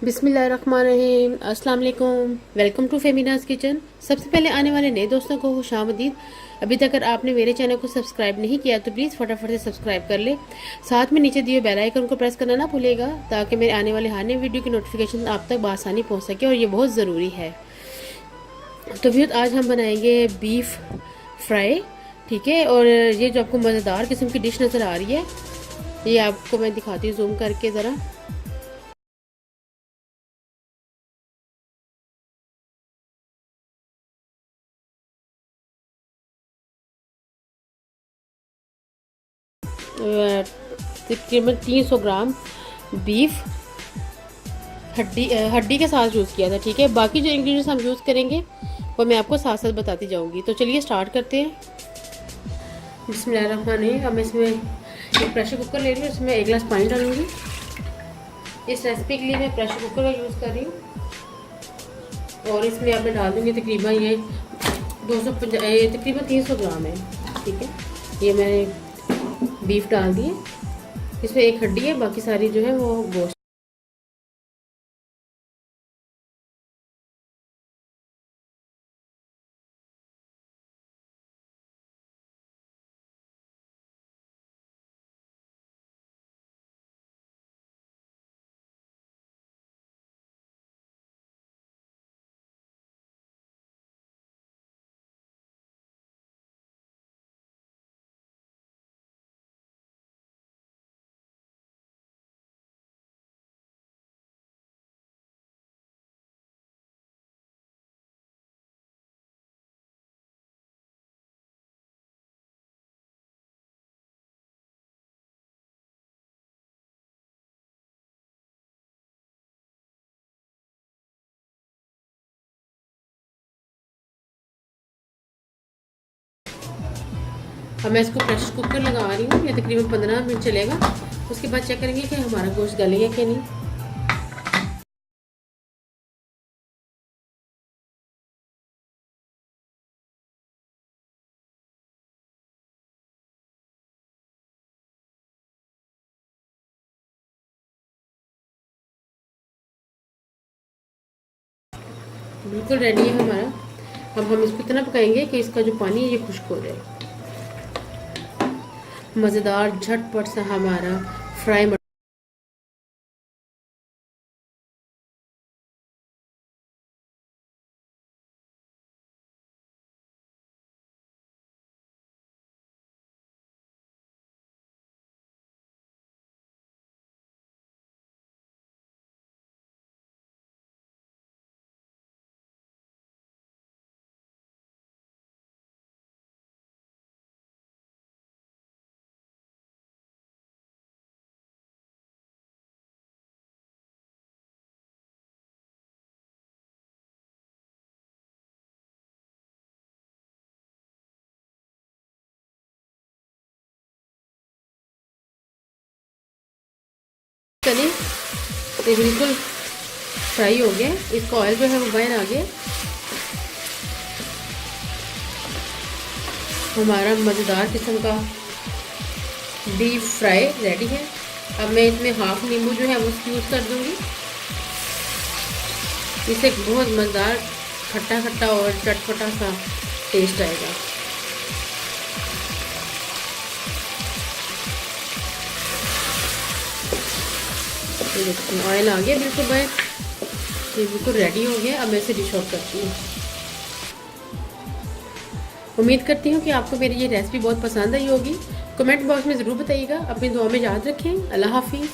बिस्मिल्लाहिर्रहमानिर्रहीम, अस्सलाम वालेकुम। Welcome to Femina's kitchen. सबसे पहले आने वाले नए दोस्तों को खुशामदीद। अभी तक अगर आपने मेरे चैनल को सब्सक्राइब नहीं किया तो प्लीज़ फटाफट से सब्सक्राइब कर ले। साथ में नीचे दिए बेल आइकन को प्रेस करना ना भूलेगा ताकि मेरे आने वाले हर नए वीडियो की नोटिफिकेशन आप तक बआसानी पहुँच सके, और ये बहुत ज़रूरी है। तो फिर आज हम बनाएंगे बीफ फ्राई, ठीक है। और ये जो आपको मज़ेदार किस्म की डिश नज़र आ रही है, ये आपको मैं दिखाती हूँ जूम करके ज़रा। तकरीबन 300 ग्राम बीफ हड्डी के साथ यूज़ किया था, ठीक है। बाकी जो इंग्रेडिएंट्स हम यूज़ करेंगे वो मैं आपको साथ साथ बताती जाऊंगी। तो चलिए स्टार्ट करते हैं। बिस्मिल्लाहिर्रहमानिर्रहीम। अब मैं इसमें एक प्रेशर कुकर ले रही हूँ, इसमें 1 गिलास पानी डालूंगी। इस रेसिपी के लिए मैं प्रेशर कुकर का यूज़ कर रही हूँ, और इसमें अब मैं डाल दूँगी तकरीबन ये 250 तकरीबन 300 ग्राम है, ठीक है। ये मैंने बीफ डाल दिए। इसमें एक हड्डी है, बाकी सारी जो है वो गोश्त। अब मैं इसको प्रेशर कुकर लगा रही हूँ, ये तकरीबन 15 मिनट चलेगा। उसके बाद चेक करेंगे कि हमारा गोश्त गल गया कि नहीं। बिल्कुल रेडी है हमारा। अब हम इसको इतना पकाएंगे कि इसका जो पानी है ये खुश्क हो जाए। मज़ेदार झटपट सा हमारा फ्राई चने ये बिल्कुल फ्राई हो गया। इसका ऑयल जो है वो बाहर आ गया। हमारा मज़ेदार किस्म का बीफ फ्राई रेडी है। अब मैं इसमें हाफ नींबू जो है वो यूज़ कर दूंगी। इससे बहुत मज़ेदार खट्टा खट्टा और चटपटा सा टेस्ट आएगा। ये देखिए ऑयल आ गया बिल्कुल बाहर, ये बिल्कुल रेडी हो गया। अब मैं इसे डिश आउट करती हूँ। उम्मीद करती हूँ कि आपको मेरी ये रेसिपी बहुत पसंद आई होगी। कमेंट बॉक्स में ज़रूर बताइएगा। अपनी दुआ में याद रखें। अल्लाह हाफिज़।